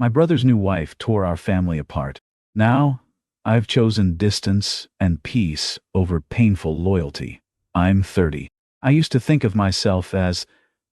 My brother's new wife tore our family apart. Now, I've chosen distance and peace over painful loyalty. I'm 30. I used to think of myself as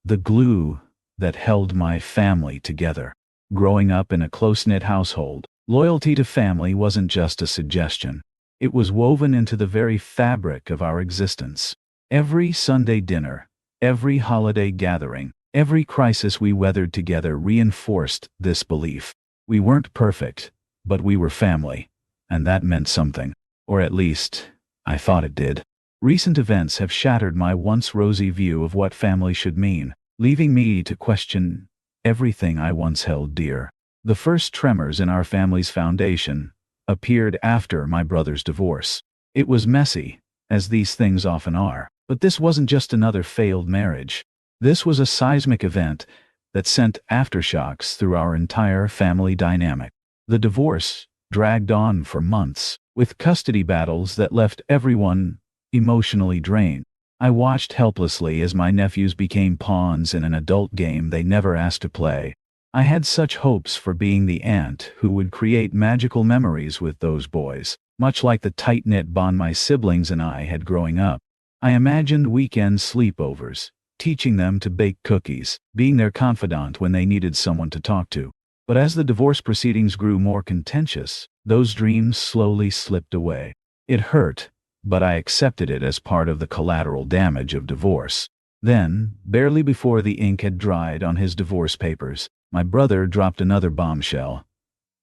the glue that held my family together. Growing up in a close-knit household, loyalty to family wasn't just a suggestion. It was woven into the very fabric of our existence. Every Sunday dinner, every holiday gathering, every crisis we weathered together reinforced this belief. We weren't perfect, but we were family, and that meant something. Or at least, I thought it did. Recent events have shattered my once rosy view of what family should mean, leaving me to question everything I once held dear. The first tremors in our family's foundation appeared after my brother's divorce. It was messy, as these things often are, but this wasn't just another failed marriage. This was a seismic event that sent aftershocks through our entire family dynamic. The divorce dragged on for months, with custody battles that left everyone emotionally drained. I watched helplessly as my nephews became pawns in an adult game they never asked to play. I had such hopes for being the aunt who would create magical memories with those boys, much like the tight-knit bond my siblings and I had growing up. I imagined weekend sleepovers, teaching them to bake cookies, being their confidant when they needed someone to talk to. But as the divorce proceedings grew more contentious, those dreams slowly slipped away. It hurt, but I accepted it as part of the collateral damage of divorce. Then, barely before the ink had dried on his divorce papers, my brother dropped another bombshell.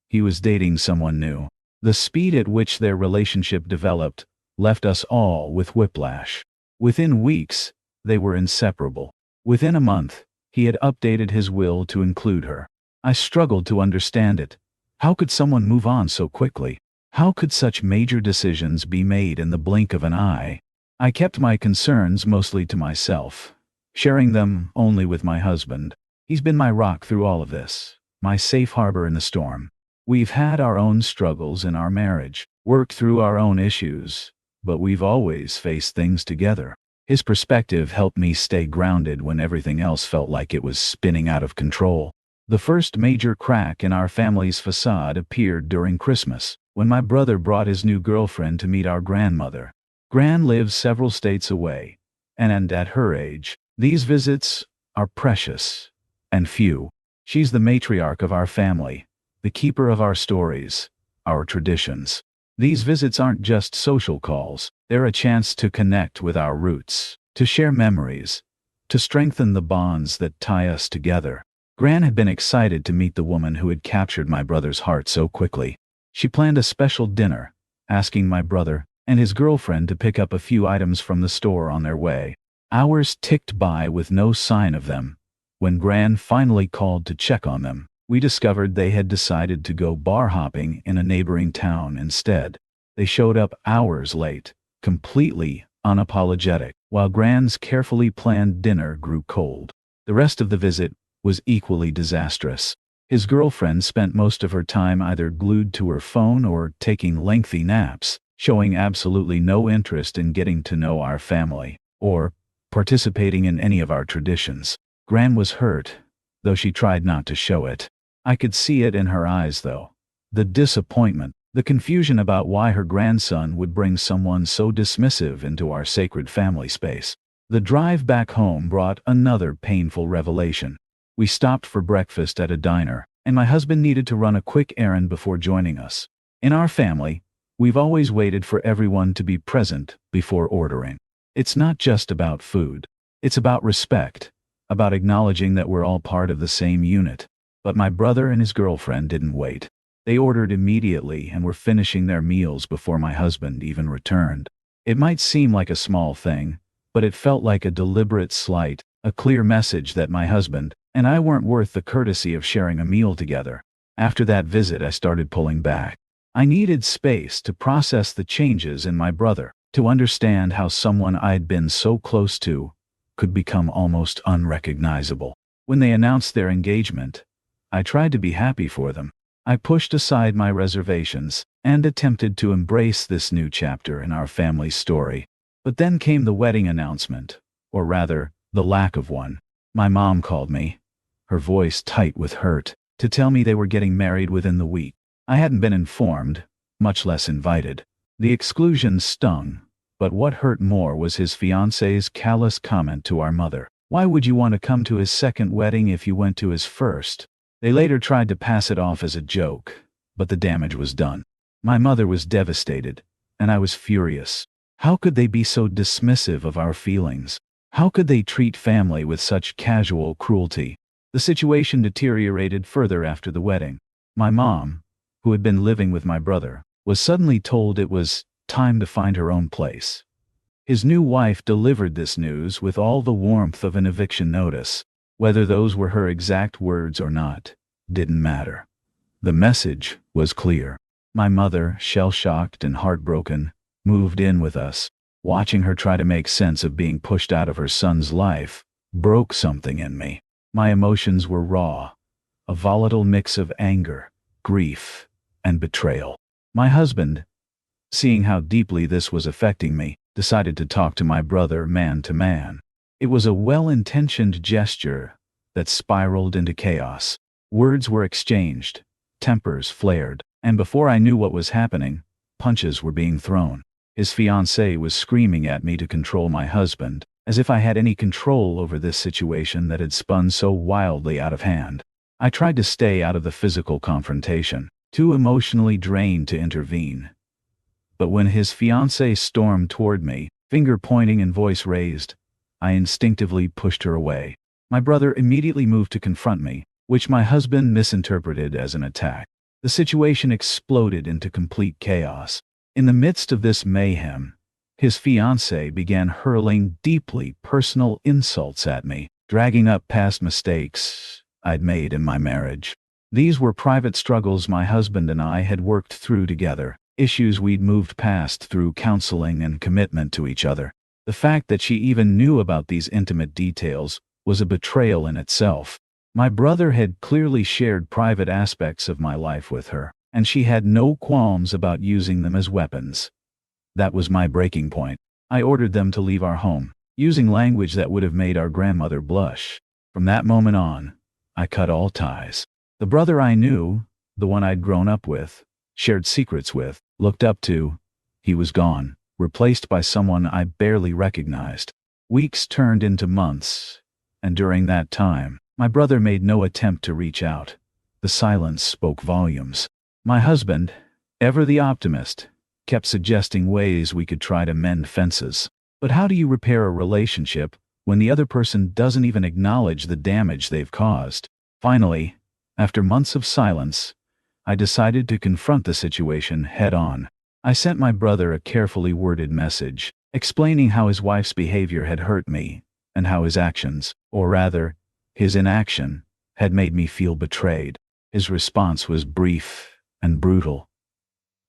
He was dating someone new. The speed at which their relationship developed left us all with whiplash. Within weeks, they were inseparable. Within a month, he had updated his will to include her. I struggled to understand it. How could someone move on so quickly? How could such major decisions be made in the blink of an eye? I kept my concerns mostly to myself, sharing them only with my husband. He's been my rock through all of this, my safe harbor in the storm. We've had our own struggles in our marriage, worked through our own issues, but we've always faced things together. His perspective helped me stay grounded when everything else felt like it was spinning out of control. The first major crack in our family's facade appeared during Christmas, when my brother brought his new girlfriend to meet our grandmother. Gran lives several states away, and at her age, these visits are precious and few. She's the matriarch of our family, the keeper of our stories, our traditions. These visits aren't just social calls, they're a chance to connect with our roots, to share memories, to strengthen the bonds that tie us together. Gran had been excited to meet the woman who had captured my brother's heart so quickly. She planned a special dinner, asking my brother and his girlfriend to pick up a few items from the store on their way. Hours ticked by with no sign of them. When Gran finally called to check on them, we discovered they had decided to go bar hopping in a neighboring town instead. They showed up hours late, completely unapologetic, while Gran's carefully planned dinner grew cold. The rest of the visit was equally disastrous. His girlfriend spent most of her time either glued to her phone or taking lengthy naps, showing absolutely no interest in getting to know our family, or participating in any of our traditions. Gran was hurt, though she tried not to show it. I could see it in her eyes, though. The disappointment, the confusion about why her grandson would bring someone so dismissive into our sacred family space. The drive back home brought another painful revelation. We stopped for breakfast at a diner, and my husband needed to run a quick errand before joining us. In our family, we've always waited for everyone to be present before ordering. It's not just about food. It's about respect, about acknowledging that we're all part of the same unit. But my brother and his girlfriend didn't wait. They ordered immediately and were finishing their meals before my husband even returned. It might seem like a small thing, but it felt like a deliberate slight, a clear message that my husband and I weren't worth the courtesy of sharing a meal together. After that visit, I started pulling back. I needed space to process the changes in my brother, to understand how someone I'd been so close to could become almost unrecognizable. When they announced their engagement, I tried to be happy for them. I pushed aside my reservations and attempted to embrace this new chapter in our family's story. But then came the wedding announcement, or rather, the lack of one. My mom called me, her voice tight with hurt. to tell me they were getting married within the week. I hadn't been informed, much less invited. The exclusion stung, but what hurt more was his fiancée's callous comment to our mother. Why would you want to come to his second wedding if you went to his first? They later tried to pass it off as a joke, but the damage was done. My mother was devastated, and I was furious. How could they be so dismissive of our feelings? How could they treat family with such casual cruelty? The situation deteriorated further after the wedding. My mom, who had been living with my brother, was suddenly told it was time to find her own place. His new wife delivered this news with all the warmth of an eviction notice. Whether those were her exact words or not, didn't matter. The message was clear. My mother, shell-shocked and heartbroken, moved in with us. Watching her try to make sense of being pushed out of her son's life broke something in me. My emotions were raw, a volatile mix of anger, grief, and betrayal. My husband, seeing how deeply this was affecting me, decided to talk to my brother man to man. It was a well-intentioned gesture that spiraled into chaos. Words were exchanged, tempers flared, and before I knew what was happening, punches were being thrown. His fiancée was screaming at me to control my husband, as if I had any control over this situation that had spun so wildly out of hand. I tried to stay out of the physical confrontation, too emotionally drained to intervene. But when his fiancée stormed toward me, finger pointing and voice raised, I instinctively pushed her away. My brother immediately moved to confront me, which my husband misinterpreted as an attack. The situation exploded into complete chaos. In the midst of this mayhem, his fiancée began hurling deeply personal insults at me, dragging up past mistakes I'd made in my marriage. These were private struggles my husband and I had worked through together, issues we'd moved past through counseling and commitment to each other. The fact that she even knew about these intimate details was a betrayal in itself. My brother had clearly shared private aspects of my life with her, and she had no qualms about using them as weapons. That was my breaking point. I ordered them to leave our home, using language that would have made our grandmother blush. From that moment on, I cut all ties. The brother I knew, the one I'd grown up with, shared secrets with, looked up to, he was gone, replaced by someone I barely recognized. Weeks turned into months, and during that time, my brother made no attempt to reach out. The silence spoke volumes. My husband, ever the optimist, kept suggesting ways we could try to mend fences. But how do you repair a relationship when the other person doesn't even acknowledge the damage they've caused? Finally, after months of silence, I decided to confront the situation head-on. I sent my brother a carefully worded message, explaining how his wife's behavior had hurt me, and how his actions, or rather, his inaction, had made me feel betrayed. His response was brief and brutal.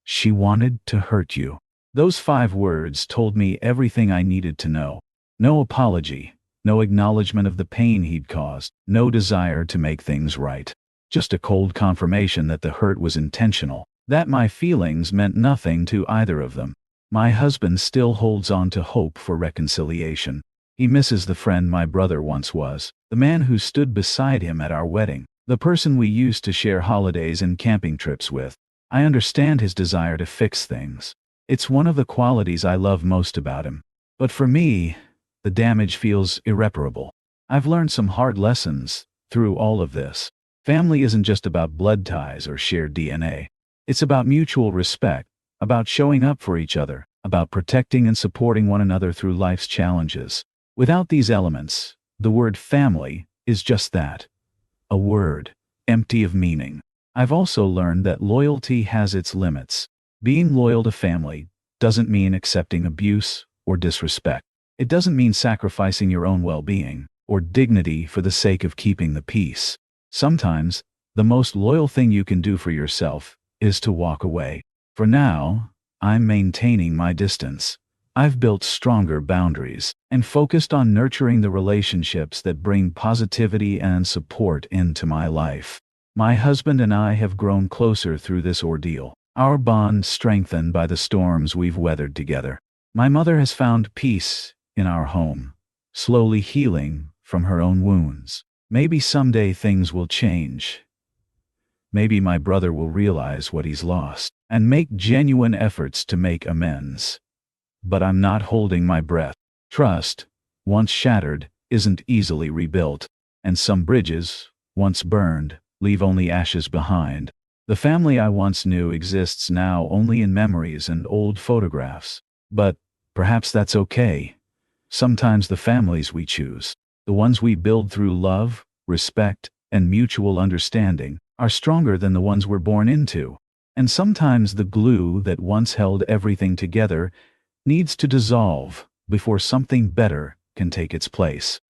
"She wanted to hurt you." Those 5 words told me everything I needed to know. No apology, no acknowledgement of the pain he'd caused, no desire to make things right. Just a cold confirmation that the hurt was intentional, that my feelings meant nothing to either of them. My husband still holds on to hope for reconciliation. He misses the friend my brother once was, the man who stood beside him at our wedding, the person we used to share holidays and camping trips with. I understand his desire to fix things. It's one of the qualities I love most about him. But for me, the damage feels irreparable. I've learned some hard lessons through all of this. Family isn't just about blood ties or shared DNA. It's about mutual respect, about showing up for each other, about protecting and supporting one another through life's challenges. Without these elements, the word family is just that, a word, empty of meaning. I've also learned that loyalty has its limits. Being loyal to family doesn't mean accepting abuse or disrespect. It doesn't mean sacrificing your own well-being or dignity for the sake of keeping the peace. Sometimes, the most loyal thing you can do for yourself is to walk away. For now, I'm maintaining my distance. I've built stronger boundaries and focused on nurturing the relationships that bring positivity and support into my life. My husband and I have grown closer through this ordeal, our bond strengthened by the storms we've weathered together. My mother has found peace in our home, slowly healing from her own wounds. Maybe someday things will change, Maybe my brother will realize what he's lost and make genuine efforts to make amends. But I'm not holding my breath. Trust, once shattered, isn't easily rebuilt, and some bridges, once burned, leave only ashes behind. The family I once knew exists now only in memories and old photographs. But perhaps that's okay. Sometimes the families we choose, the ones we build through love, respect, and mutual understanding, are stronger than the ones we're born into. And sometimes the glue that once held everything together needs to dissolve before something better can take its place.